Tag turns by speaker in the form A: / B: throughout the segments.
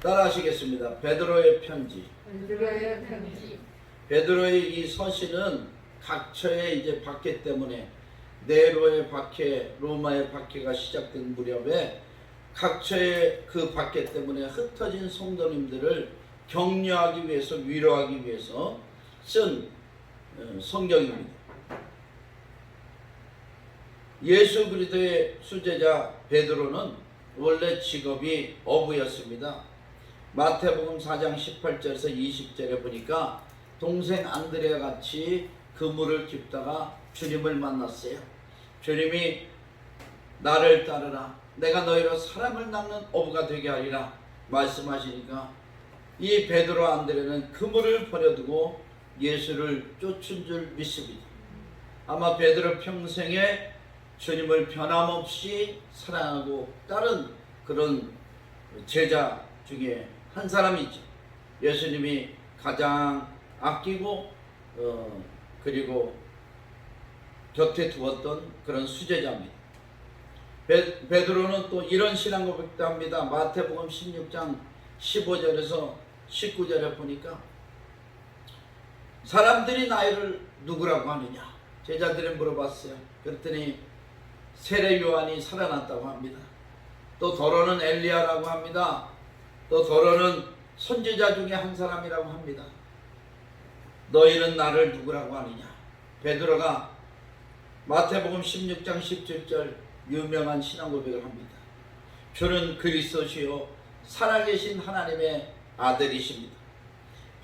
A: 따라하시겠습니다. 베드로의 편지.
B: 베드로의 편지.
A: 베드로의 이 서신은 각처에 이제 박해 때문에 네로의 박해, 로마의 박해가 시작된 무렵에 각처의 그 박해 때문에 흩어진 성도님들을 격려하기 위해서, 위로하기 위해서 쓴 성경입니다. 예수 그리스도의 수제자 베드로는 원래 직업이 어부였습니다. 마태복음 4장 18절에서 20절에 보니까 동생 안드레와 같이 그물을 깁다가 주님을 만났어요. 주님이 나를 따르라, 내가 너희로 사람을 낚는 어부가 되게 하리라 말씀하시니까 이 베드로 안드레는 그물을 버려두고 예수를 쫓은 줄 믿습니다. 아마 베드로 평생에 주님을 변함없이 사랑하고 따른 그런 제자 중에 한 사람이죠. 예수님이 가장 아끼고 그리고 곁에 두었던 그런 수제자입니다. 베드로는 또 이런 신앙 고백도 합니다. 마태복음 16장 15절에서 19절에 보니까 사람들이 나를 누구라고 하느냐 제자들이 물어봤어요. 그랬더니 세례 요한이 살아났다고 합니다. 또 더러는 엘리야라고 합니다. 또 더러는 선지자 중에 한 사람이라고 합니다. 너희는 나를 누구라고 하느냐. 베드로가 마태복음 16장 17절 유명한 신앙 고백을 합니다. 주는 그리스도시요 살아계신 하나님의 아들이십니다.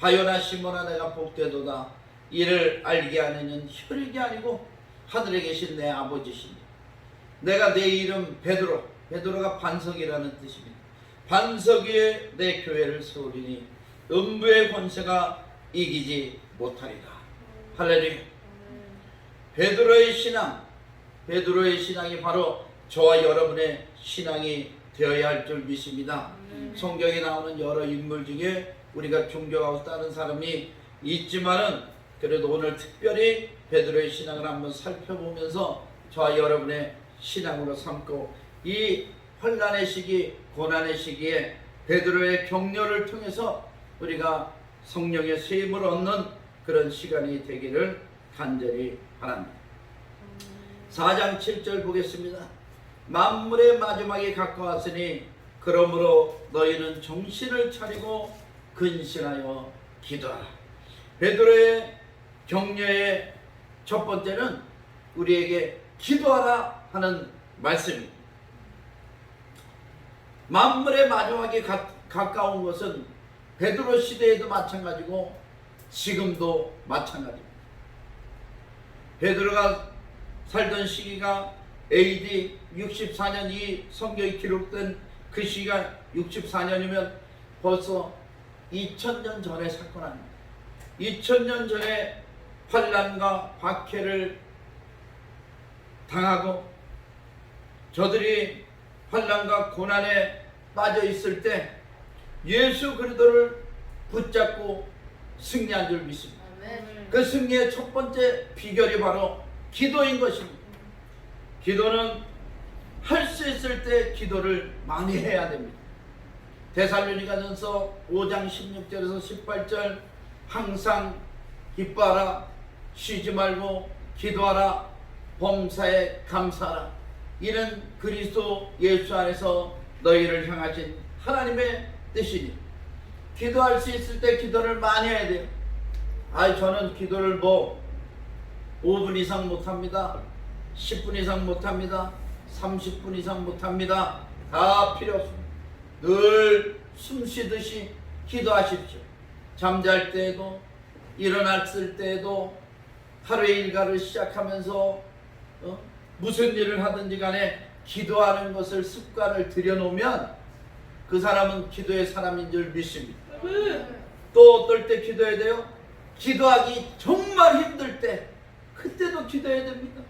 A: 바요나 시몬아 내가 복되도다. 이를 알게 하는 이는 혈육이 아니고 하늘에 계신 내 아버지십니다. 내가 내 이름 베드로, 베드로가 반석이라는 뜻입니다. 반석 위에 내 교회를 세우리니 음부의 권세가 이기지 못하리라. 할렐루야. 베드로의 신앙, 베드로의 신앙이 바로 저와 여러분의 신앙이 되어야 할 줄 믿습니다. 성경에 나오는 여러 인물 중에 우리가 존경하고 따르는 사람이 있지만은 그래도 오늘 특별히 베드로의 신앙을 한번 살펴보면서 저와 여러분의 신앙으로 삼고 이 환난의 시기, 고난의 시기에 베드로의 격려를 통해서 우리가 성령의 세임을 얻는 그런 시간이 되기를 간절히 바랍니다. 4장 7절 보겠습니다. 만물의 마지막이 가까웠으니 그러므로 너희는 정신을 차리고 근신하여 기도하라. 베드로의 격려의 첫 번째는 우리에게 기도하라 하는 말씀입니다. 만물의 마지막이 가까운 것은 베드로 시대에도 마찬가지고 지금도 마찬가지입니다. 베드로가 살던 시기가 AD 64년 이 성경이 기록된 그 시기가 64년이면 벌써 2000년 전의 사건 아닙니다. 2000년 전에 환난과 박해를 당하고 저들이 환난과 고난에 빠져 있을 때 예수 그리스도를 붙잡고 승리한 줄 믿습니다. 그 승리의 첫 번째 비결이 바로 기도인 것입니다. 기도는 할 수 있을 때 기도를 많이 해야 됩니다. 데살로니가전서 5장 16절에서 18절 항상 기뻐하라, 쉬지 말고 기도하라, 범사에 감사하라. 이는 그리스도 예수 안에서 너희를 향하신 하나님의 뜻이니 기도할 수 있을 때 기도를 많이 해야 돼요. 저는 기도를 5분 이상 못합니다. 10분 이상 못합니다. 30분 이상 못합니다. 다 필요 없습니다. 늘 숨쉬듯이 기도하십시오. 잠잘 때에도 일어났을 때에도 하루의 일과를 시작하면서 무슨 일을 하든지 간에 기도하는 것을 습관을 들여놓으면 그 사람은 기도의 사람인 줄 믿습니다. 또 어떨 때 기도해야 돼요? 기도하기 정말 힘들 때 그때도 기도해야 됩니다.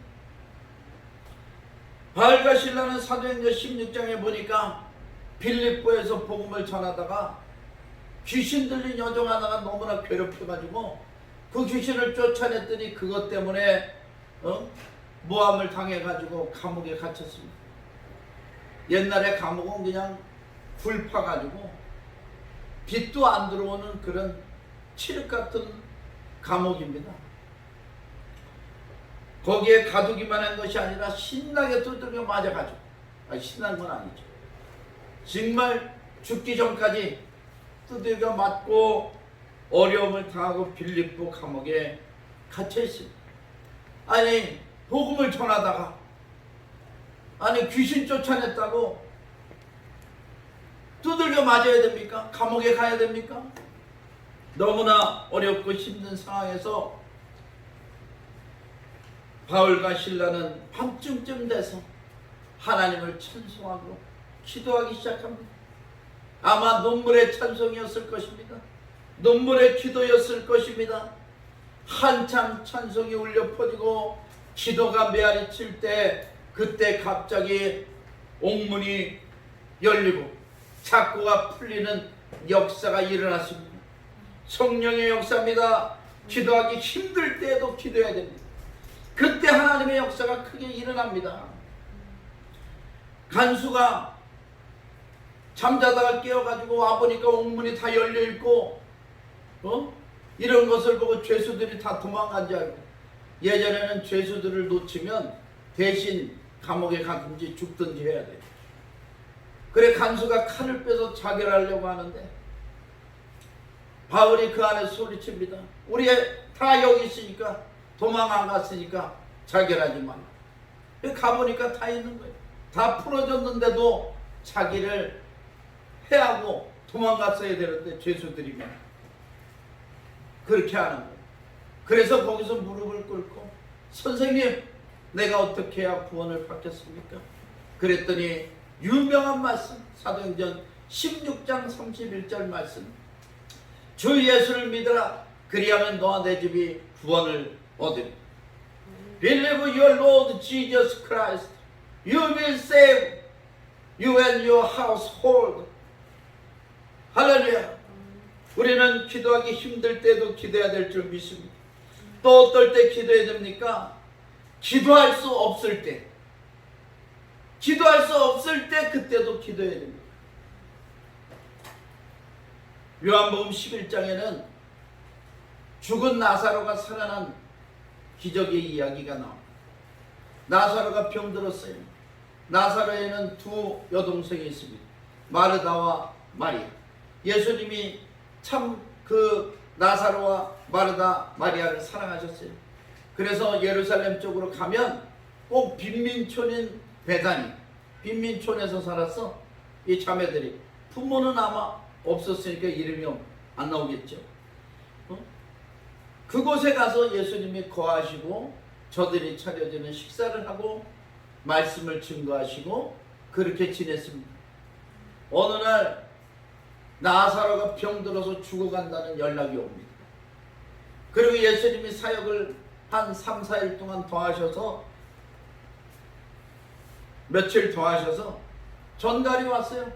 A: 바울과 실라는 사도행전 16장에 보니까 빌립보에서 복음을 전하다가 귀신 들린 여종 하나가 너무나 괴롭혀가지고 그 귀신을 쫓아냈더니 그것 때문에 모함을 당해가지고 감옥에 갇혔습니다. 옛날에 감옥은 그냥 불 파가지고 빛도 안 들어오는 그런 칠흑 같은 감옥입니다. 거기에 가두기만 한 것이 아니라 신나게 두들겨 맞아가지고, 신난 건 아니죠. 정말 죽기 전까지 두들겨 맞고 어려움을 당하고 빌립보 감옥에 갇혀 있습니다. 아니, 복음을 전하다가, 아니, 귀신 쫓아냈다고 두들겨 맞아야 됩니까? 감옥에 가야 됩니까? 너무나 어렵고 힘든 상황에서 바울과 실라는 밤중쯤 돼서 하나님을 찬송하고 기도하기 시작합니다. 아마 눈물의 찬송이었을 것입니다. 눈물의 기도였을 것입니다. 한참 찬송이 울려 퍼지고 기도가 메아리 칠 때, 그때 갑자기 옥문이 열리고 작고가 풀리는 역사가 일어났습니다. 성령의 역사입니다. 기도하기 힘들 때에도 기도해야 됩니다. 그때 하나님의 역사가 크게 일어납니다. 간수가 잠자다가 깨어가지고 와보니까 옥문이 다 열려있고, 이런 것을 보고 죄수들이 다 도망간 줄 알고, 예전에는 죄수들을 놓치면 대신 감옥에 가든지 죽든지 해야 돼요. 그래 간수가 칼을 빼서 자결하려고 하는데 바울이 그 안에 소리칩니다. 우리 다 여기 있으니까, 도망 안 갔으니까 자결하지 말라. 가보니까 다 있는 거예요. 다 풀어졌는데도 자기를 해하고 도망갔어야 되는데 죄수들이면 그렇게 하는 거예요. 그래서 거기서 무릎을 꿇고, 선생님, 내가 어떻게 해야 구원을 받겠습니까? 그랬더니 유명한 말씀, 사도행전 16장 31절 말씀, 주 예수를 믿으라, 그리하면 너와 내 집이 구원을 얻으리라. Believe your Lord Jesus Christ, you will save you and your household. 할렐루야. 우리는 기도하기 힘들 때도 기도해야 될 줄 믿습니다. 또 어떨 때 기도해야 됩니까? 기도할 수 없을 때, 기도할 수 없을 때 그때도 기도해야 됩니다. 요한복음 11장에는 죽은 나사로가 살아난 기적의 이야기가 나옵니다. 나사로가 병들었어요. 나사로에는 두 여동생이 있습니다. 마르다와 마리아. 예수님이 참 그 나사로와 마르다, 마리아를 사랑하셨어요. 그래서 예루살렘 쪽으로 가면 꼭 빈민촌인 베다니, 빈민촌에서 살았어. 이 자매들이 부모는 아마 없었으니까 이름이 안 나오겠죠. 그곳에 가서 예수님이 거하시고 저들이 차려지는 식사를 하고 말씀을 증거하시고 그렇게 지냈습니다. 어느 날 나사로가 병들어서 죽어간다는 연락이 옵니다. 그리고 예수님이 사역을 한 3, 4일 동안 더 하셔서, 며칠 더 하셔서 전갈이 왔어요.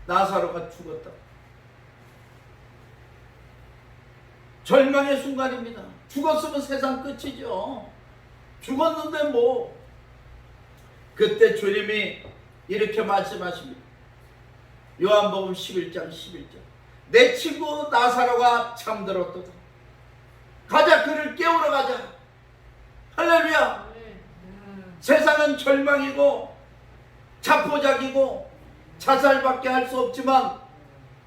A: 나사로가 죽었다. 절망의 순간입니다. 죽었으면 세상 끝이죠. 죽었는데 뭐. 그때 주님이 이렇게 말씀하십니다. 요한복음 11장 11절. 내 친구 나사로가 잠들었도다. 가자, 그를 깨우러 가자. 할렐루야. 세상은 절망이고 자포자기고 자살밖에 할 수 없지만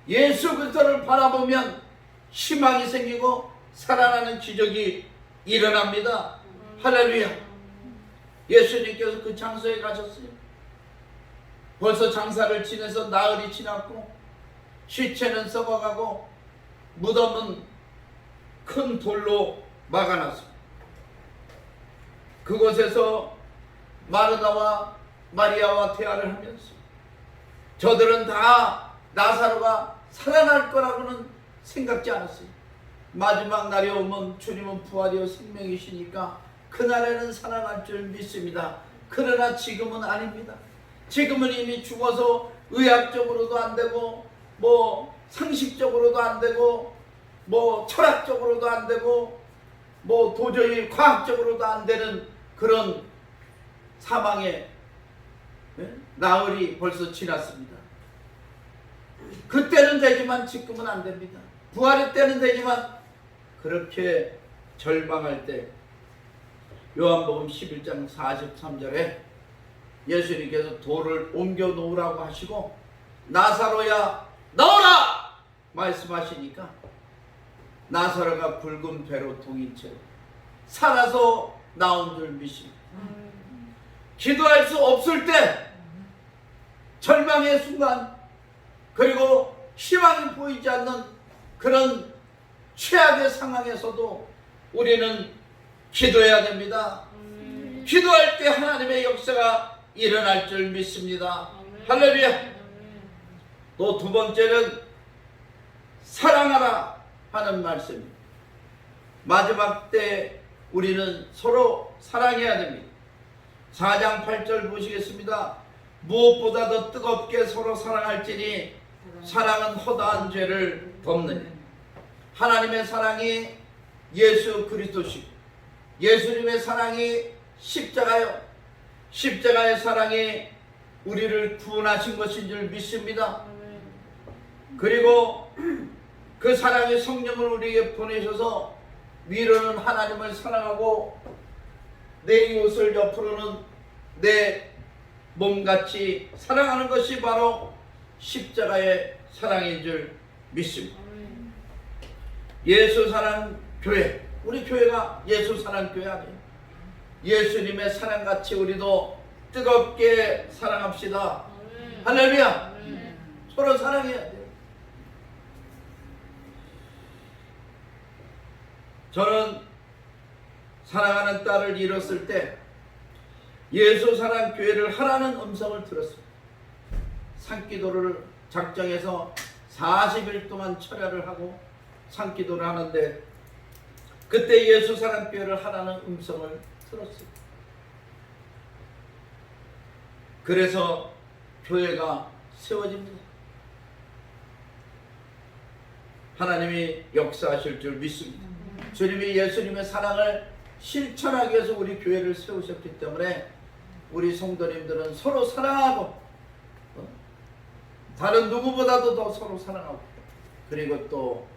A: 예수 그리스도를 바라보면 희망이 생기고 살아나는 기적이 일어납니다. 할렐루야. 예수님께서 그 장소에 가셨어요. 벌써 장사를 지내서 나흘이 지났고 시체는 썩어가고 무덤은 큰 돌로 막아놨습니다. 그곳에서 마르다와 마리아와 대화를 하면서 저들은 다 나사로가 살아날 거라고는 생각지 않았어요. 마지막 날이 오면 주님은 부활이요 생명이시니까 그날에는 살아날 줄 믿습니다. 그러나 지금은 아닙니다. 지금은 이미 죽어서 의학적으로도 안 되고 뭐 상식적으로도 안 되고 뭐 철학적으로도 안 되고 뭐 도저히 과학적으로도 안 되는 그런 사망의 나흘이 벌써 지났습니다. 그때는 되지만 지금은 안 됩니다. 부활의 때는 되지만 그렇게 절망할 때 요한복음 11장 43절에 예수님께서 돌을 옮겨 놓으라고 하시고 나사로야 나오라 말씀하시니까 나사로가 굵은 배로 동인 채로 살아서 나온 줄 믿습니다. 기도할 수 없을 때 절망의 순간 그리고 희망이 보이지 않는 그런 최악의 상황에서도 우리는 기도해야 됩니다. 기도할 때 하나님의 역사가 일어날 줄 믿습니다. 할렐루야. 또 두 번째는 사랑하라 하는 말씀입니다. 마지막 때 우리는 서로 사랑해야 됩니다. 4장 8절 보시겠습니다. 무엇보다 더 뜨겁게 서로 사랑할지니 사랑은 허다한 죄를 덮느니라. 하나님의 사랑이 예수 그리스도시고 예수님의 사랑이 십자가요. 십자가의 사랑이 우리를 구원하신 것인 줄 믿습니다. 그리고 그 사랑의 성령을 우리에게 보내셔서 위로는 하나님을 사랑하고 내 이웃을 옆으로는 내 몸같이 사랑하는 것이 바로 십자가의 사랑인 줄 믿습니다. 예수 사랑 교회, 우리 교회가 예수 사랑 교회 아니에요. 예수님의 사랑같이 우리도 뜨겁게 사랑합시다. 할렐루야. 서로 사랑해야 돼요. 저는 사랑하는 딸을 잃었을 때 예수 사랑 교회를 하라는 음성을 들었습니다. 산기도를 작정해서 40일 동안 철야를 하고 산기도를 하는데 그때 예수 사랑 교회를 하라는 음성을 들었습니다. 그래서 교회가 세워집니다. 하나님이 역사하실 줄 믿습니다. 주님이 예수님의 사랑을 실천하기 위해서 우리 교회를 세우셨기 때문에 우리 성도님들은 서로 사랑하고 다른 누구보다도 더 서로 사랑하고 그리고 또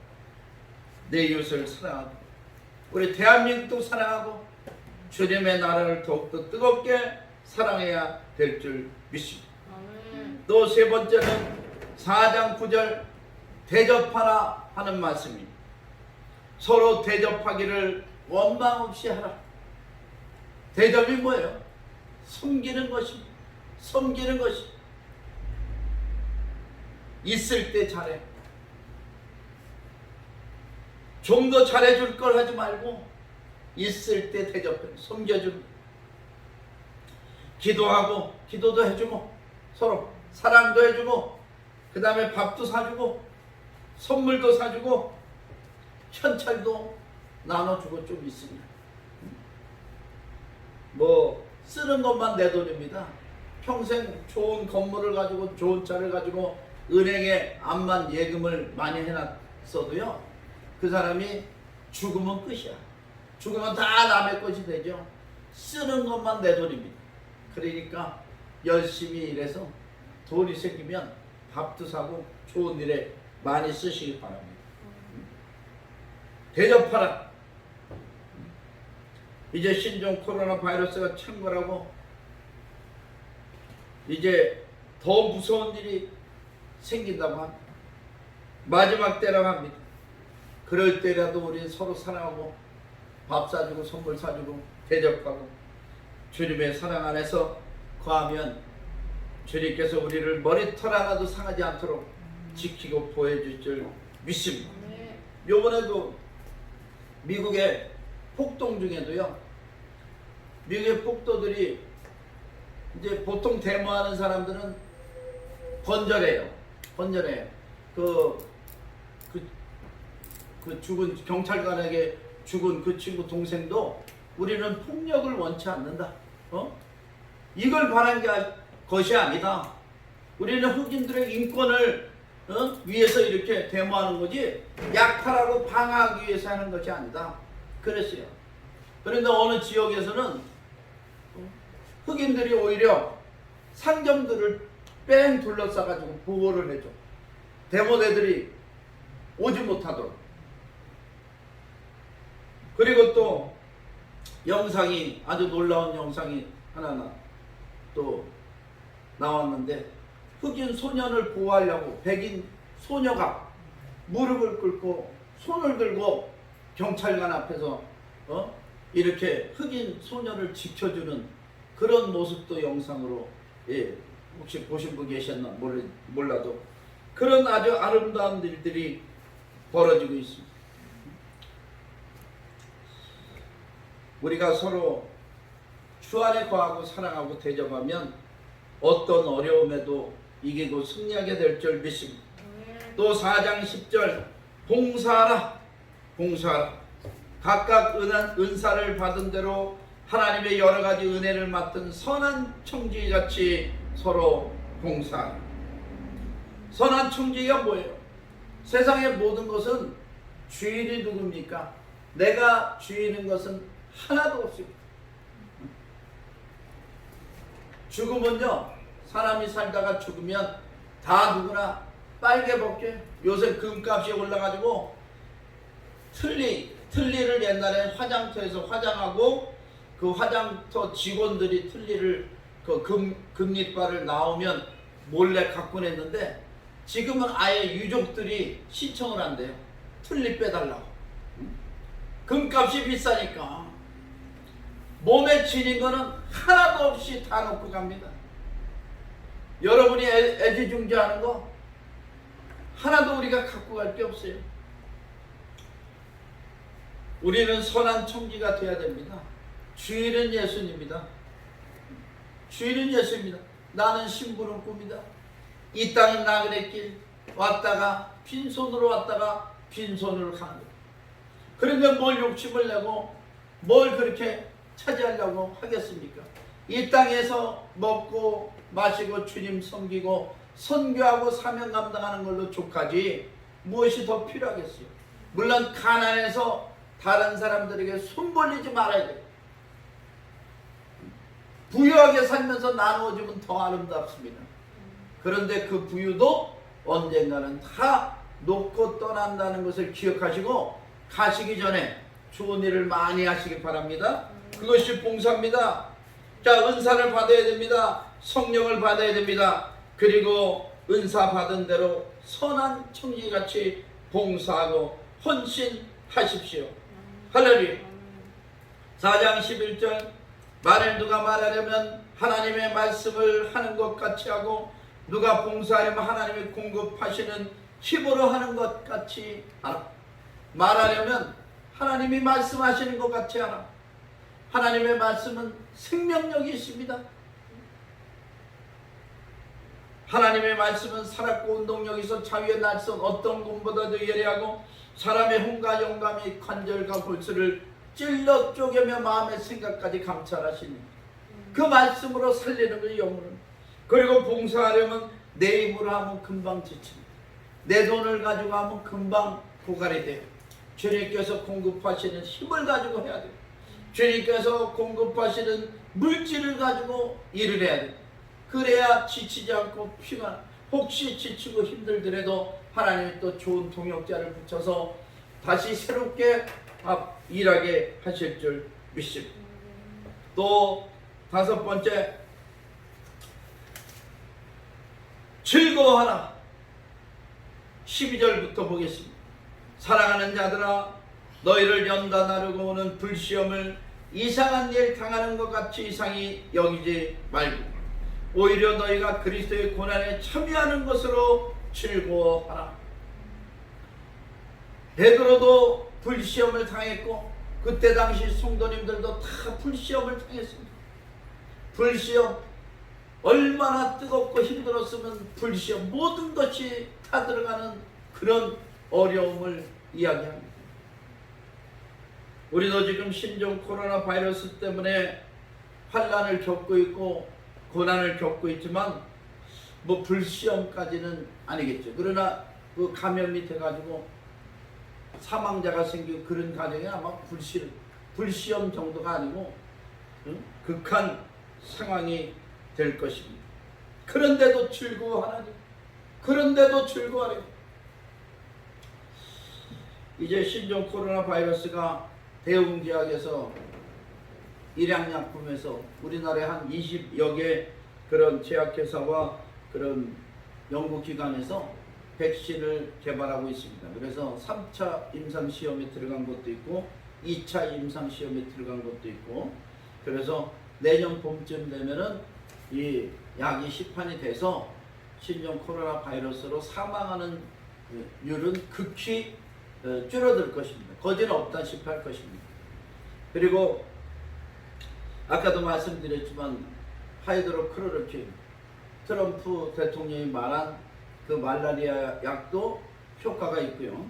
A: 내 이웃을 사랑하고 우리 대한민국도 사랑하고 주님의 나라를 더욱더 뜨겁게 사랑해야 될 줄 믿습니다. 또 세 번째는 4장 9절 대접하라 하는 말씀입니다. 서로 대접하기를 원망 없이 하라. 대접이 뭐예요? 섬기는 것입니다. 섬기는 것입니다. 있을 때 잘해. 좀 더 잘해줄 걸 하지 말고 있을 때 대접해. 섬겨주는. 기도하고 기도도 해주고 서로 사랑도 해주고 그 다음에 밥도 사주고 선물도 사주고 현찰도 나눠주고 좀 있습니다. 뭐 쓰는 것만 내 돈입니다. 평생 좋은 건물을 가지고 좋은 차를 가지고 은행에 암만 예금을 많이 해놨어도요 그 사람이 죽으면 끝이야. 죽으면 다 남의 것이 되죠. 쓰는 것만 내 돈입니다. 그러니까 열심히 일해서 돈이 생기면 밥도 사고 좋은 일에 많이 쓰시기 바랍니다. 대접하라. 이제 신종 코로나 바이러스가 창궐하고 이제 더 무서운 일이 생긴다고 합니다. 마지막 때라고 합니다. 그럴 때라도 우리 서로 사랑하고 밥 사주고 선물 사주고 대접하고 주님의 사랑 안에서 거하면 주님께서 우리를 머리털 하나도 상하지 않도록 지키고 보호해줄 줄 믿습니다. 요번에도 미국의 폭동 중에도요 미국의 폭도들이 이제 보통 데모하는 사람들은 건절해요. 그 죽은 경찰관에게 죽은 그 친구 동생도 우리는 폭력을 원치 않는다. 이걸 바란 것이 아니다. 우리는 흑인들의 인권을 위해서 이렇게 데모하는 거지 약탈하고 방어하기 위해서 하는 것이 아니다. 그랬어요. 그런데 어느 지역에서는 흑인들이 오히려 상점들을 뺑 둘러싸가지고 보호를 해줘. 데모대들이 오지 못하도록. 그리고 또 영상이, 아주 놀라운 영상이 하나 또 나왔는데, 흑인 소년을 보호하려고 백인 소녀가 무릎을 꿇고 손을 들고 경찰관 앞에서 이렇게 흑인 소녀를 지켜주는 그런 모습도 영상으로, 혹시 보신 분 계셨나 몰라도 그런 아주 아름다운 일들이 벌어지고 있습니다. 우리가 서로 주 안에 거하고 사랑하고 대접하면 어떤 어려움에도 이기고 승리하게 될 줄 믿습니다. 또 4장 10절 봉사하라. 각각 은사를 받은 대로 하나님의 여러 가지 은혜를 맡은 선한 청지기같이 서로 봉사하라. 선한 청지기가 뭐예요? 세상의 모든 것은 주인이 누굽니까? 내가 주인인 것은 하나도 없습니다. 죽으면요, 사람이 살다가 죽으면 다 누구나 빨개 벗겨요. 요새 금값이 올라가지고 틀니를 옛날에 화장터에서 화장하고 그 화장터 직원들이 틀니를 그 금리빨을 나오면 몰래 갖고 냈는데, 지금은 아예 유족들이 신청을 한대요. 틀니 빼달라고. 금값이 비싸니까 몸에 지닌 거는 하나도 없이 다 놓고 갑니다. 여러분이 애지중지하는 거 하나도 우리가 갖고 갈 게 없어요. 우리는 선한 청지가 되어야 됩니다. 주인은 예수님입니다. 주인은 예수입니다. 나는 심부름 꿈이다. 이 땅은 나그네 길, 왔다가 빈손으로 왔다가 빈손으로 가는 거예요. 그런데 뭘 욕심을 내고 뭘 그렇게 차지하려고 하겠습니까? 이 땅에서 먹고 마시고 주님 섬기고 선교하고 사명 감당하는 걸로 족하지 무엇이 더 필요하겠어요? 물론 가난해서 다른 사람들에게 손 벌리지 말아야 돼요. 부유하게 살면서 나누어주면 더 아름답습니다. 그런데 그 부유도 언젠가는 다 놓고 떠난다는 것을 기억하시고 가시기 전에 좋은 일을 많이 하시기 바랍니다. 그것이 봉사입니다. 자, 은사를 받아야 됩니다. 성령을 받아야 됩니다. 그리고 은사 받은 대로 선한 청지같이 봉사하고 헌신하십시오. 할렐루야. 4장 11절 만일 누가 말하려면 하나님의 말씀을 하는 것 같이 하고 누가 봉사하려면 하나님이 공급하시는 힘으로 하는 것 같이 하라. 말하려면 하나님이 말씀하시는 것 같이 하라. 하나님의 말씀은 생명력이 있습니다. 하나님의 말씀은 살았고 운동력이 있어 자위의 날선 어떤 곰보다도 예리하고 사람의 hum과 영감이 관절과 골수를 찔러 쪼개며 마음의 생각까지 감찰하시니 그 말씀으로 살리는 그 영혼은. 그리고 봉사하려면 내 힘으로 하면 금방 지칩니다. 내 돈을 가지고 하면 금방 고갈이 돼요. 주님께서 공급하시는 힘을 가지고 해야 돼요. 주님께서 공급하시는 물질을 가지고 일을 해야 돼요. 그래야 지치지 않고 피가, 혹시 지치고 힘들더라도 하나님이 또 좋은 동역자를 붙여서 다시 새롭게 일하게 하실 줄 믿습니다. 또 5번째, 즐거워하라. 12절부터 보겠습니다. 사랑하는 자들아, 너희를 연다 나르고 오는 불시험을 이상한 일 당하는 것 같이 이상히 여기지 말고 오히려 너희가 그리스도의 고난에 참여하는 것으로 즐거워하라. 베드로도 불시험을 당했고 그때 당시 성도님들도 다 불시험을 당했습니다. 불시험, 얼마나 뜨겁고 힘들었으면 불시험, 모든 것이 다 들어가는 그런 어려움을 이야기합니다. 우리도 지금 신종 코로나 바이러스 때문에 환난을 겪고 있고 고난을 겪고 있지만 뭐 불시험까지는 아니겠죠. 그러나 그 감염이 돼가지고 사망자가 생기고 그런 가정이 아마 불시험 정도가 아니고 극한 상황이 될 것입니다. 그런데도 즐거워하나니, 그런데도 즐거워하래요. 이제 신종 코로나 바이러스가 대웅제약에서 일양약품에서 우리나라에 한 20여 개 그런 제약회사와 그런 연구기관에서 백신을 개발하고 있습니다. 그래서 3차 임상시험에 들어간 것도 있고 2차 임상시험에 들어간 것도 있고, 그래서 내년 봄쯤 되면은 이 약이 시판이 돼서 신종 코로나 바이러스로 사망하는 율은 극히 줄어들 것입니다. 거지는 없다시피 할 것입니다. 그리고 아까도 말씀드렸지만 하이드로크로르킨, 트럼프 대통령이 말한 그 말라리아 약도 효과가 있고요.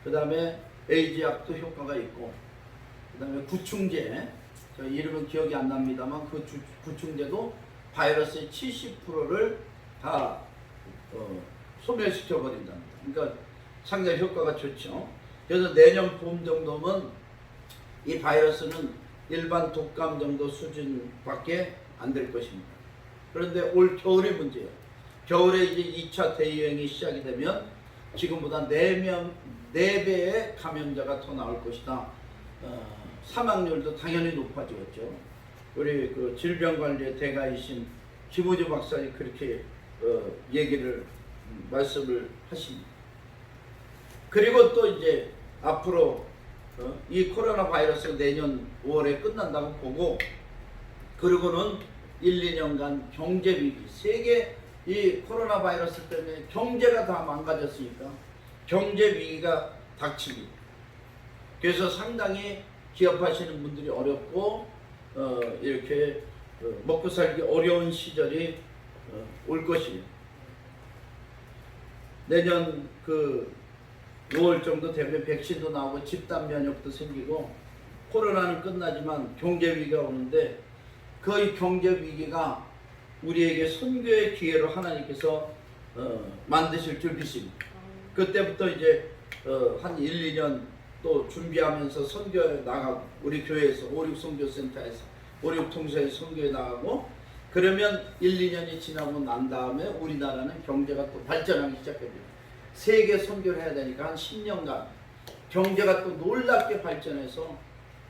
A: 그 다음에 에이즈 약도 효과가 있고, 그 다음에 구충제, 저 이름은 기억이 안 납니다만 그 구충제도 바이러스의 70%를 다 소멸시켜 버린다. 그러니까 상당히 효과가 좋죠. 그래서 내년 봄 정도면 이 바이러스는 일반 독감 정도 수준밖에 안 될 것입니다. 그런데 올 겨울의 문제예요. 겨울에 이제 2차 대유행이 시작이 되면 지금보다 4배의 감염자가 더 나올 것이다. 사망률도 당연히 높아지겠죠. 우리 그 질병관리의 대가이신 김우주 박사님 그렇게 얘기를 말씀을 하십니다. 그리고 또 이제 앞으로 이 코로나 바이러스가 내년 5월에 끝난다고 보고, 그리고는 1, 2년간 경제 위기, 세계 이 코로나 바이러스 때문에 경제가 다 망가졌으니까 경제 위기가 닥칩니다. 그래서 상당히 기업하시는 분들이 어렵고 이렇게 먹고 살기 어려운 시절이 올 것이에요. 내년 그 5월 정도 되면 백신도 나오고 집단 면역도 생기고 코로나는 끝나지만 경제 위기가 오는데, 그 경제 위기가 우리에게 선교의 기회로 하나님께서 만드실 줄 믿습니다. 그때부터 이제 한 1, 2년 또 준비하면서 선교에 나가고, 우리 교회에서 5, 6 선교센터에서 5, 6 통사에 선교에 나가고, 그러면 1, 2년이 지나고 난 다음에 우리나라는 경제가 또 발전하기 시작합니다. 세계 선교를 해야 되니까 한 10년간 경제가 또 놀랍게 발전해서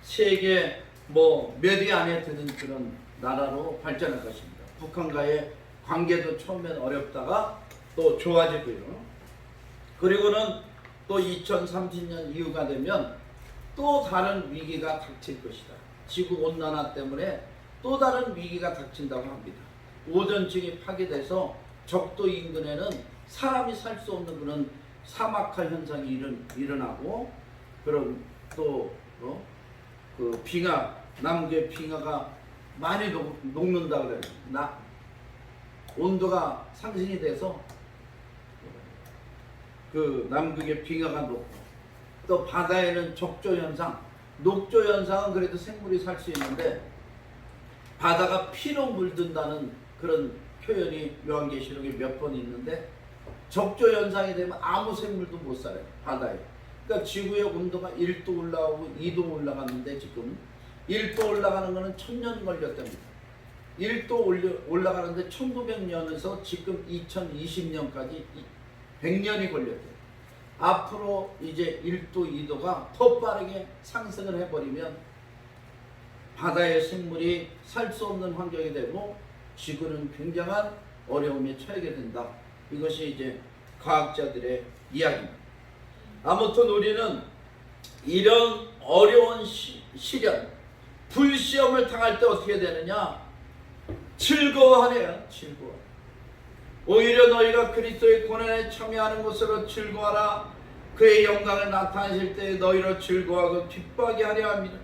A: 세계 몇 위 안에 드는 그런 나라로 발전할 것입니다. 북한과의 관계도 처음엔 어렵다가 또 좋아지고요. 그리고는 또 2030년 이후가 되면 또 다른 위기가 닥칠 것이다. 지구온난화 때문에 또 다른 위기가 닥친다고 합니다. 오존층이 파괴돼서 적도 인근에는 사람이 살 수 없는 그런 사막화 현상이 일어나고, 그럼 또 그 빙하, 남극의 빙하가 많이 녹는다 그래요. 온도가 상승이 돼서 그 남극의 빙하가 녹고, 또 바다에는 적조 현상, 녹조 현상은 그래도 생물이 살 수 있는데 바다가 피로 물든다는 그런 표현이 요한계시록에 몇 번 있는데, 적조 현상이 되면 아무 생물도 못 살아요, 바다에. 그러니까 지구의 온도가 1도 올라오고 2도 올라갔는데 지금 1도 올라가는 거는 1000년 걸렸답니다. 1도 올라가는데 1900년에서 지금 2020년까지 100년이 걸렸대요. 앞으로 이제 1도, 2도가 더 빠르게 상승을 해버리면 바다의 생물이 살 수 없는 환경이 되고 지구는 굉장한 어려움에 처하게 된다. 이것이 이제 과학자들의 이야기입니다. 아무튼 우리는 이런 어려운 시련, 불시험을 당할 때 어떻게 되느냐? 즐거워하래요. 즐거워. 오히려 너희가 그리스도의 고난에 참여하는 것으로 즐거워하라. 그의 영광을 나타내실 때 너희로 즐거워하고 기뻐하게 하려 합니다.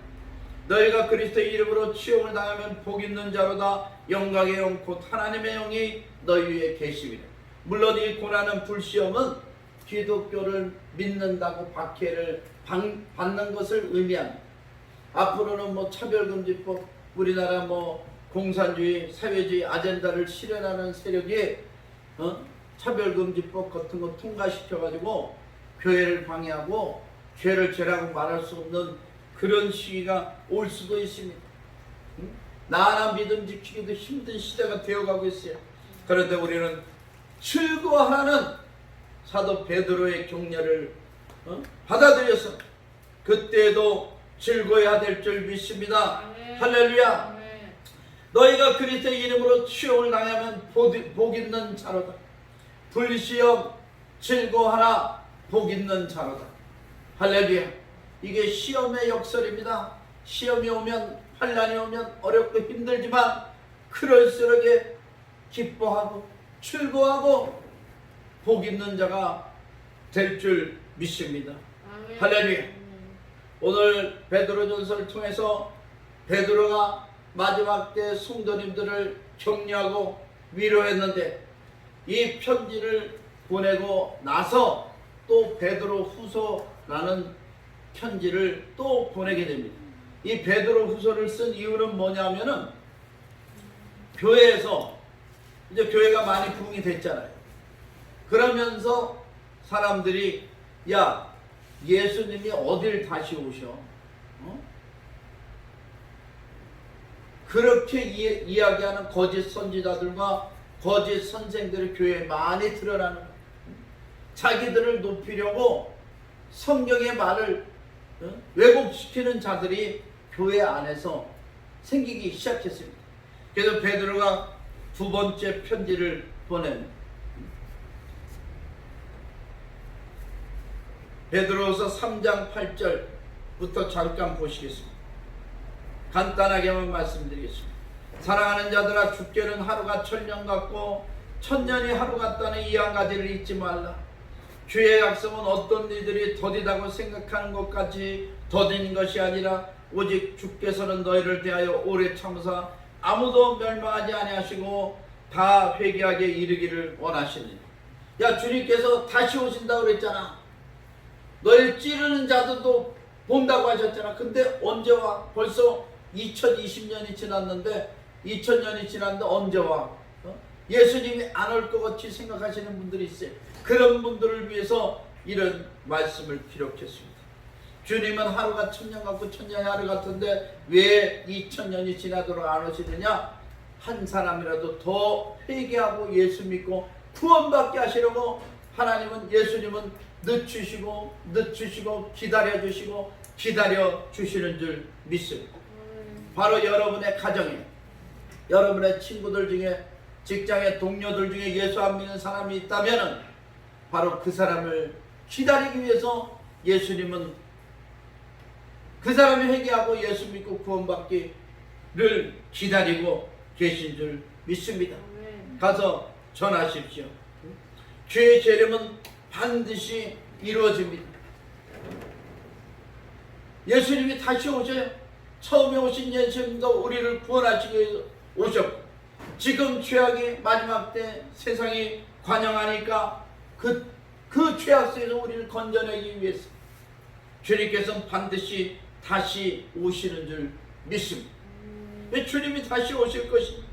A: 너희가 그리스도의 이름으로 치욕을 당하면 복 있는 자로다. 영광의 영 곧 하나님의 영이 너희 위에 계시리라. 물론 이 고난은 불시험은 기독교를 믿는다고 박해를 받는 것을 의미합니다. 앞으로는 차별금지법, 우리나라 공산주의, 사회주의 아젠다를 실현하는 세력이 차별금지법 같은 거 통과시켜가지고 교회를 방해하고 죄를 죄라고 말할 수 없는 그런 시기가 올 수도 있습니다. 나 하나 믿음 지키기도 힘든 시대가 되어가고 있어요. 그런데 우리는 즐거워하는 사도 베드로의 격려를 받아들여서 그때도 즐거워야 될 줄 믿습니다. 할렐루야. 너희가 그리스도의 이름으로 시험을 당하면 복 있는 자로다. 불시험 즐거워하라. 복 있는 자로다. 할렐루야. 이게 시험의 역설입니다. 시험이 오면, 환난이 오면 어렵고 힘들지만 그럴수록 기뻐하고 즐거워하고 복 있는 자가 될 줄 믿습니다. 할렐루야. 오늘 베드로전서를 통해서 베드로가 마지막 때 성도님들을 격려하고 위로했는데, 이 편지를 보내고 나서 또 베드로 후서라는 편지를 또 보내게 됩니다. 이 베드로 후서를 쓴 이유는 뭐냐면은, 교회에서 이제 교회가 많이 부흥이 됐잖아요. 그러면서 사람들이 야, 예수님이 어딜 다시 오셔? 그렇게 이야기하는 거짓 선지자들과 거짓 선생들이 교회에 많이 드러나는 거예요. 자기들을 높이려고 성경의 말을 왜곡시키는 자들이 교회 안에서 생기기 시작했습니다. 그래서 베드로가 두 번째 편지를 보냅니다. 베드로서 3장 8절부터 잠깐 보시겠습니다. 간단하게만 말씀드리겠습니다. 사랑하는 자들아, 주께는 하루가 천년 같고 천년이 하루 같다는 이 한 가지를 잊지 말라. 주의 약속은 어떤 이들이 더디다고 생각하는 것까지 더딘 것이 아니라 오직 주께서는 너희를 대하여 오래 참으사 아무도 멸망하지 아니하시고 다 회개하게 이르기를 원하시느니라. 야, 주님께서 다시 오신다고 그랬잖아. 너희 찌르는 자들도 본다고 하셨잖아. 근데 언제 와? 벌써 2020년이 지났는데, 2000년이 지났는데 언제 와? 예수님이 안 올 것 같이 생각하시는 분들이 있어요. 그런 분들을 위해서 이런 말씀을 기록했습니다. 주님은 하루가 천년 같고 천년이 하루 같은데 왜 2000년이 지나도록 안 오시느냐? 한 사람이라도 더 회개하고 예수 믿고 구원받게 하시려고 하나님은, 예수님은 늦추시고 기다려주시고 기다려주시는 줄 믿습니다. 바로 여러분의 가정에, 여러분의 친구들 중에, 직장의 동료들 중에 예수 안 믿는 사람이 있다면 바로 그 사람을 기다리기 위해서 예수님은 그 사람이 회개하고 예수 믿고 구원받기를 기다리고 계신 줄 믿습니다. 가서 전하십시오. 주의 재림은 반드시 이루어집니다. 예수님이 다시 오셔요. 처음에 오신 예수님도 우리를 구원하시기 위해서 오셨고, 지금 죄악이 마지막 때 세상이 관영하니까 그 죄악 속에서 우리를 건져내기 위해서 주님께서는 반드시 다시 오시는 줄 믿습니다. 주님이 다시 오실 것입니다.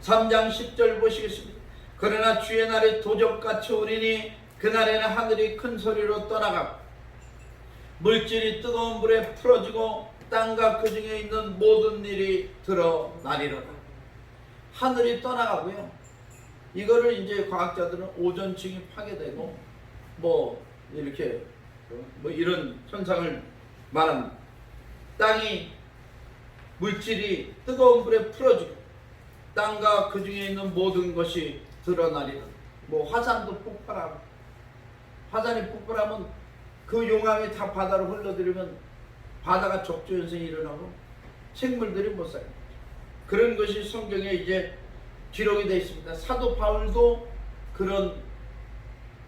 A: 3장 10절 보시겠습니다. 그러나 주의 날이 도적같이 오리니 그날에는 하늘이 큰 소리로 떠나가고 물질이 뜨거운 불에 풀어지고 땅과 그 중에 있는 모든 일이 드러나리로다. 하늘이 떠나가고요. 이거를 이제 과학자들은 오존층이 파괴되고 이렇게 이런 현상을 말합니다. 땅이, 물질이 뜨거운 불에 풀어지고 땅과 그 중에 있는 모든 것이 드러나리라. 화산도 폭발하고, 화산이 폭발하면 그 용암이 다 바다로 흘러들으면 바다가 적조현상이 일어나고 생물들이 못 살아요. 그런 것이 성경에 이제 기록이 되어 있습니다. 사도 바울도 그런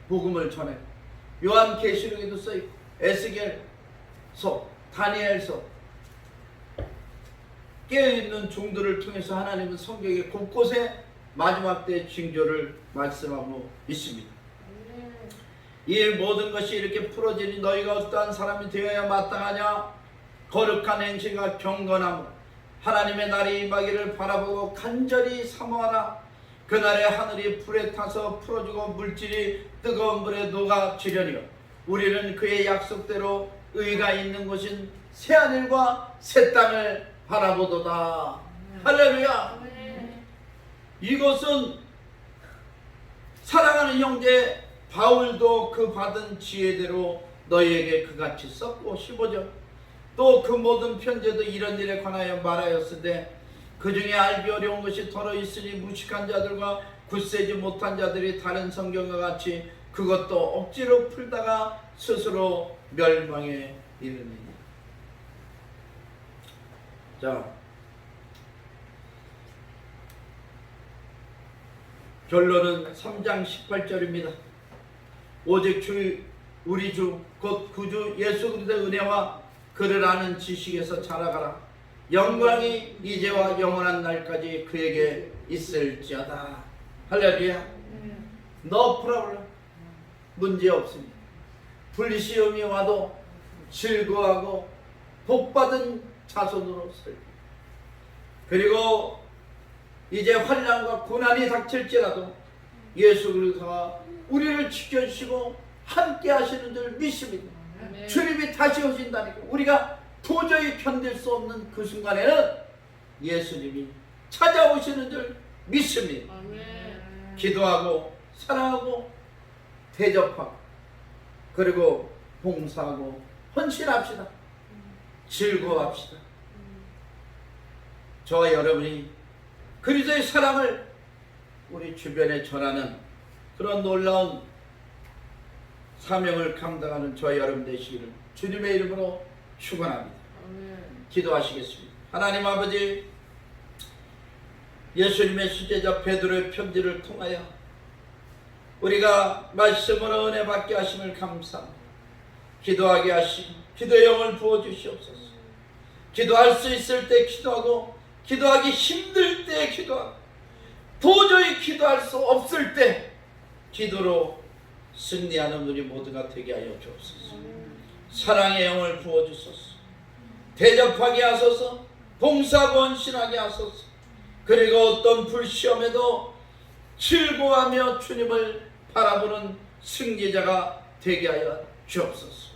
A: 복음을 전해 요한계시록에도 써있고 에스겔서, 다니엘서, 깨어있는 종들을 통해서 하나님은 성경의 곳곳에 마지막 때의 징조를 말씀하고 있습니다. 이 모든 것이 이렇게 풀어지니 너희가 어떠한 사람이 되어야 마땅하냐? 거룩한 행실과 경건함으로 하나님의 날이 임하기를 바라보고 간절히 사모하라. 그날에 하늘이 불에 타서 풀어지고 물질이 뜨거운 불에 녹아지려니와 우리는 그의 약속대로 의가 있는 곳인 새하늘과 새 땅을 바라보도다. 할렐루야. 이것은 사랑하는 형제 바울도 그 받은 지혜대로 너희에게 그같이 썼고 15절 또 그 모든 편지도 이런 일에 관하여 말하였으되 그 중에 알기 어려운 것이 더러 있으니 무식한 자들과 굳세지 못한 자들이 다른 성경과 같이 그것도 억지로 풀다가 스스로 멸망에 이르느니. 자, 결론은 3장 18절입니다. 오직 우리 주 곧 구주 예수 그리스도의 은혜와 그를 아는 지식에서 자라가라. 영광이 이제와 영원한 날까지 그에게 있을지어다. 할렐루야. No problem. 문제 없습니다. 불시험이 와도 즐거워하고 복받은 자손으로 살고, 그리고 이제 환난과 고난이 닥칠지라도 예수 그리스도가 우리를 지켜주시고 함께 하시는 줄 믿습니다. 주님이 다시 오신다니까 우리가 도저히 견딜 수 없는 그 순간에는 예수님이 찾아오시는 줄 믿습니다. 기도하고 사랑하고 대접하고 그리고 봉사하고 헌신합시다. 즐거워합시다. 저와 여러분이 그리스도의 사랑을 우리 주변에 전하는 그런 놀라운 사명을 감당하는 저와 여러분 되시기를 주님의 이름으로 축원합니다. 기도하시겠습니다. 하나님 아버지, 예수님의 수제자 베드로의 편지를 통하여 우리가 말씀으로 은혜 받게 하심을 감사합니다. 기도하게 하시고 기도의 영을 부어주시옵소서. 기도할 수 있을 때 기도하고 기도하기 힘들 때 기도하고 도저히 기도할 수 없을 때 기도로 승리하는 우리 모두가 되게 하여 주옵소서. 사랑의 영을 부어주소서. 대접하게 하소서. 봉사하고 헌신하게 하소서. 그리고 어떤 불시험에도 즐거워하며 주님을 바라보는 승리자가 되게 하여 주옵소서.